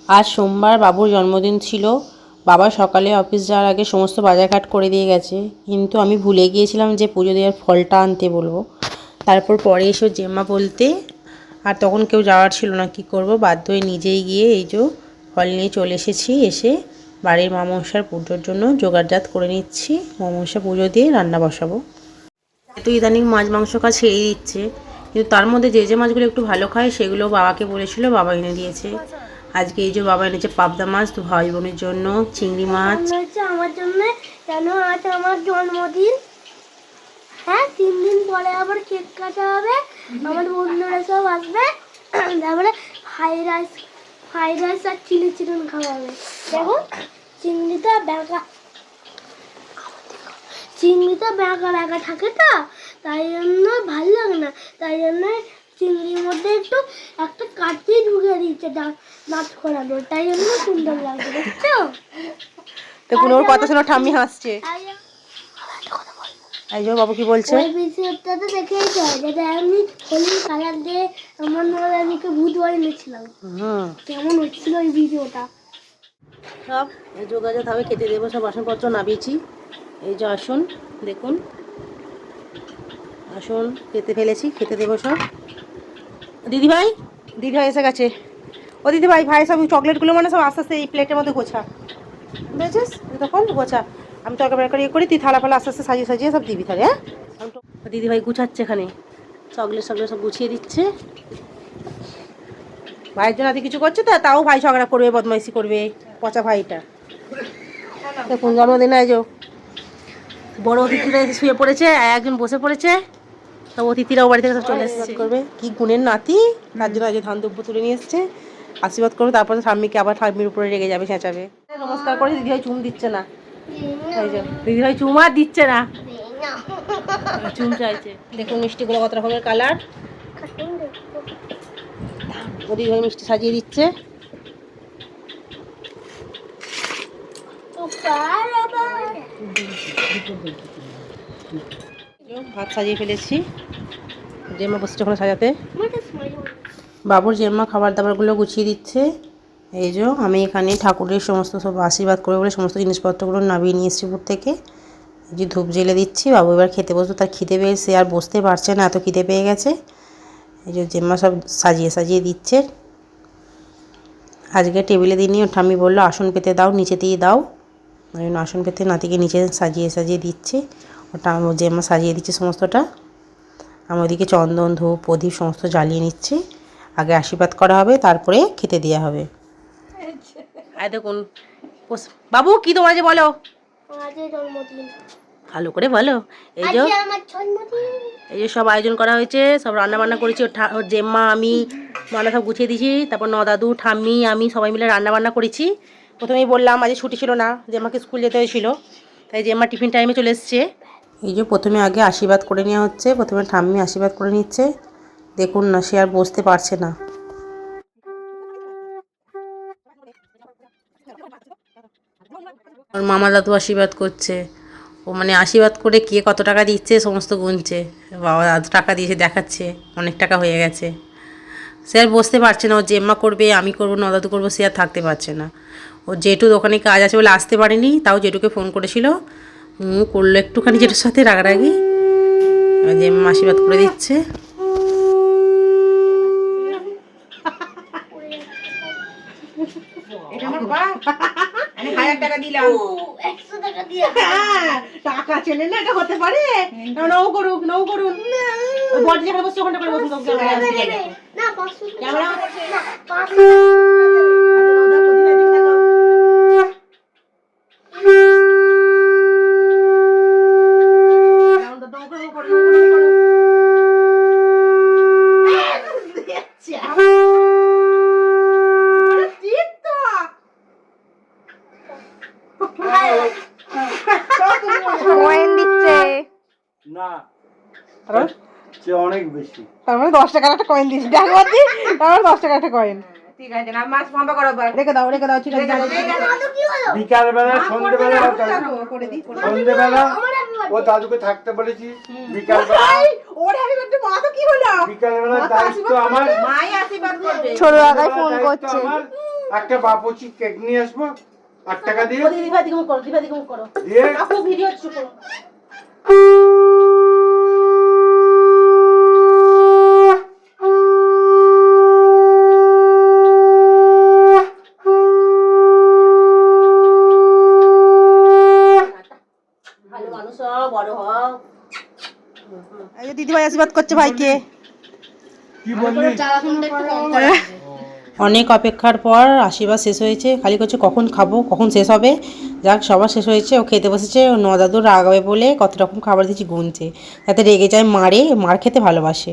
আজ সোমবার বাবুর জন্মদিন ছিল। বাবা সকালে অফিস যাওয়ার আগে সমস্ত বাজারঘাট করে দিয়ে গেছে, কিন্তু আমি ভুলে গিয়েছিলাম যে পুজো দেওয়ার ফলটা আনতে বলবো। তারপর পরে এসে জেম্মা বলতে, আর তখন কেউ যাওয়ার ছিল না, কি করব, বাধ্য হয়ে নিজেই গিয়ে এই যে ফল নিয়ে চলে এসেছি। এসে বাড়ির মা মনসার পুজোর জন্য জোগাড়জাত করে নিচ্ছি। মা মনসা পুজো দিয়ে রান্না বসাবো। এত ইদানিং মাছ মাংস কাজ ছেড়ে দিচ্ছে, কিন্তু তার মধ্যে যে যে মাছগুলো একটু ভালো খায় সেগুলো বাবাকে বলেছিল, বাবা এনে দিয়েছে। আজকে এই যে বাবা এনেছে পাবদা মাছ, তো ভাই বোনের জন্য চিংড়ি মাছ। আমার জন্য কেন আজ আমার জন্মদিন। হ্যাঁ, 3 দিন পরে আবার কেক কাটা হবে, আমার বন্ধুরা সব আসবে, তারপরে ফ্রাইড রাইস আর চিলি চিকেন খাওয়া হবে। দেখো চিংড়িটা ব্যাকা ব্যাকা থাকে, তো তাই জন্য ভালো লাগে না, তাই জন্য চিংড়ির মধ্যে একটু একটা কাঠি ঢুকে দিচ্ছে দাঁত করানো, তাই জন্য সুন্দর লাগছে, বুঝছো? দেখুন ওর কথা শুনে ঠাম্মি হাসছে। এই যে বাবু কি বলছে? ওই ভিডিওটা তো দেখেইছো, যেটা আমি হোলি কালার দিয়ে আমার নানিকে ভূত বানিয়েছিলাম। কেমন হচ্ছিল ওই ভিডিওটা। সব যোগাযোগ হবে, খেতে দেবো। সব বাসনপত্র নামিয়েছি। এই যে আসুন, দেখুন আসুন খেতে ফেলেছি, খেতে দেবো সব। দিদিভাই এসে গেছে। ও দিদিভাই, ভাই সব চকলেটগুলো মানে সব আস্তে আস্তে এই প্লেটের মধ্যে গোছা, বুঝেছিস? তখন গোছা, আমি তরকারি করি, তুই থালা ফালা আস্তে আস্তে সাজিয়ে সাজিয়ে সব দিবি তাহলে। হ্যাঁ, দিদিভাই গুছাচ্ছে এখানে, চকলেট সব গুছিয়ে দিচ্ছে। ভাইয়ের জন্য কিছু করছে, তো তাও ভাই ঝগড়া করবে, বদমাইশি করবে, পচা ভাইটা। দেখুন জন্মদিনে এই যে বড় অতিথিরা এসে শুয়ে পড়েছে, একজন বসে পড়েছে, সব অতিথিরাও বাড়ি থেকে সব চলে এসেছে। করবে কি গুণের নাতি, তার জন্য আজ ধান দুব্য তুলে নিয়ে এসছে, আশীর্বাদ করবে। তারপরে স্বামীকে আবার স্বামীর উপরে রেগে যাবে, চেঁচাবে। নমস্কার করে দিদিভাই চুম দিচ্ছে না, এই যে দিদিভাই চুম আর দিচ্ছে না, চুম চাইছে। দেখুন মিষ্টিগুলো কত রকমের কালার, দিদিভাই মিষ্টি সাজিয়ে দিচ্ছে। ভাত সাজিয়ে ফেলেছি, জেম্মা বসছে ওখানে সাজাতে। বাবুর জেম্মা খাবার দাবারগুলো গুছিয়ে দিচ্ছে। এই যে আমি এখানে ঠাকুরের সমস্ত সব আশীর্বাদ করে বলে সমস্ত জিনিসপত্রগুলো নামিয়ে নিয়ে এসেছি উপর থেকে। এই যে ধূপ জ্বেলে দিচ্ছি, বাবু এবার খেতে বসবো। তার খিদে পেয়েছে, আর বসতে পারছে না, এত খিদে পেয়ে গেছে। এই যে জেম্মা সব সাজিয়ে দিচ্ছে। আজকে টেবিলে দিইনি, ওর ঠাম্মি বললো আসন পেতে দাও, নিচে দিয়ে দাও। ওই জন্য আসন পেতে নাতিকে নিচে সাজিয়ে দিচ্ছে। ওটা জেম্মা সাজিয়ে দিচ্ছে সমস্তটা। আমি ওদিকে চন্দন ধূপ প্রদীপ সমস্ত জ্বালিয়ে নিচ্ছি। আগে আশীর্বাদ করা হবে, তারপরে খেতে দেওয়া হবে। আর দেখুন বাবু কি তোমার যে বলো, ভালো করে বলো। এই যে এই যে সব আয়োজন করা হয়েছে, সব রান্না বান্না করেছি। ওর জেম্মা আমি রান্না সব গুছিয়ে দিয়েছি। তারপর দাদু ঠাম্মি আমি সবাই মিলে রান্না বান্না করেছি। প্রথমেই বললাম আজ ছুটি ছিল না, জেম্মাকে স্কুল যেতে হয়েছিল, তাই জেম্মা টিফিন টাইমে চলে এসছে। এই যে প্রথমে আগে আশীর্বাদ করে নেওয়া হচ্ছে, প্রথমে ঠাম্মি আশীর্বাদ করে নিচ্ছে। দেখুন না, সে আর বসতে পারছে না। ওর মামা দাদু আশীর্বাদ করছে। ও মানে আশীর্বাদ করে কে কত টাকা দিচ্ছে সমস্ত গুনছে। বাবা এত টাকা দিয়েছে দেখাচ্ছে, অনেক টাকা হয়ে গেছে। সে আর বসতে পারছে না, ও জেম্মা করবে, আমি করবো, নদাদু করবো, সে আর থাকতে পারছে না। ও জেঠু দোকানে কাজ আছে বলে আসতে পারেনি, তাও জেঠুকে ফোন করেছিল, করলো একটুখানি জেঠুর সাথে রাগারাগি। জেম্মা আশীর্বাদ করে দিচ্ছে। টাকা দিলাম, 100 টাকা দিয়ে টাকা চেনে না, এটা হতে পারে? নৌ করুন বড় যেখানে বসে ওখানে করে বসুন। না 500 ক্যামেরা না 500 অনেক বেশি, তার মানে 10 টাকার একটা কয়েন দিয়েছি, তার মানে 10 টাকার একটা কয়েন। ঠিক আছে, না মাছ বন্ধ করো, রেখে দাও ঠিক আছে। বিকালবেলা সন্ধ্যেবেলা ও দাদুকে থাকতে বলেছি, বিকালবেলা ওর হ্যাপি বার্থডে মা তো কি হলো, বিকালবেলা দায়িত্ব আমার, মাই আশীর্বাদ করবে। ছোট দাদাই ফোন করছে, একটা বাপুচি কেক নিয়ে আসবো 8 টাকা দিয়ে দিদিভাই দিকে মুখ করো, দিদিভাই দিকে মুখ করো। দিয়ে আপু ভিডিও শুরু করো। ভালো মানুষ হও, বড় হও। এই যে দিদিভাই আশীর্বাদ করছে ভাইকে। কি বললি অনেক অপেক্ষার পর আশীর্বাদ শেষ হয়েছে, খালি করছে কখন খাবো, কখন শেষ হবে। যাক, সবার শেষ হয়েছে, ও খেতে বসেছে। ও নদাদুর রাগাবে বলে কত রকম খাবার দিয়েছি গুনছে, যাতে রেগে যায়, মার খেতে ভালোবাসে।